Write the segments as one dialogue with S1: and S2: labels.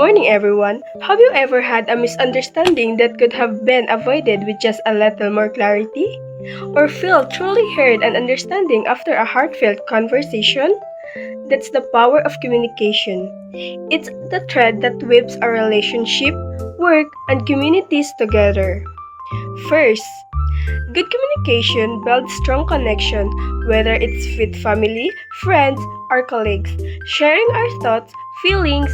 S1: morning, everyone. Have you ever had a misunderstanding that could have been avoided with just a little more clarity? Or feel truly heard and understanding after a heartfelt conversation? That's the power of communication. It's the thread that weaves our relationship, work, and communities together. First, good communication builds strong connection, whether it's with family, friends, or colleagues. Sharing our thoughts, feelings,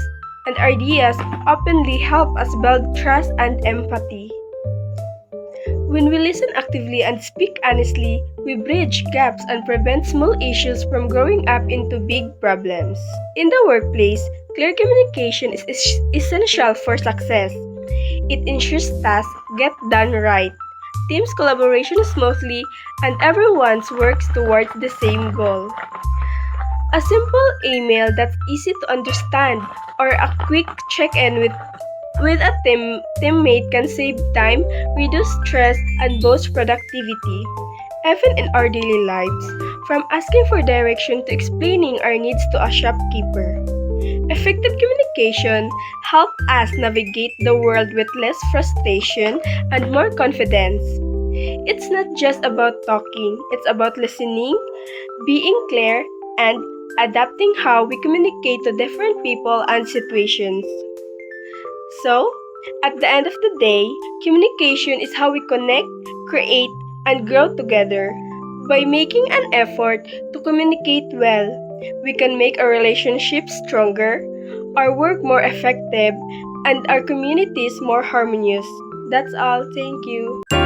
S1: and ideas openly help us build trust and empathy. When we listen actively and speak honestly, we bridge gaps and prevent small issues from growing up into big problems. In the workplace, clear communication is essential for success. It ensures tasks get done right, teams collaboration smoothly, and everyone works towards the same goal. A simple email that's easy to understand or a quick check-in with a teammate can save time, reduce stress, and boost productivity. Even in our daily lives, from asking for direction to explaining our needs to a shopkeeper. Effective communication helps us navigate the world with less frustration and more confidence. It's not just about talking, it's about listening, being clear, and adapting how we communicate to different people and situations. So, at the end of the day, communication is how we connect, create, and grow together. By making an effort to communicate well, we can make our relationships stronger, our work more effective, and our communities more harmonious. That's all. Thank you.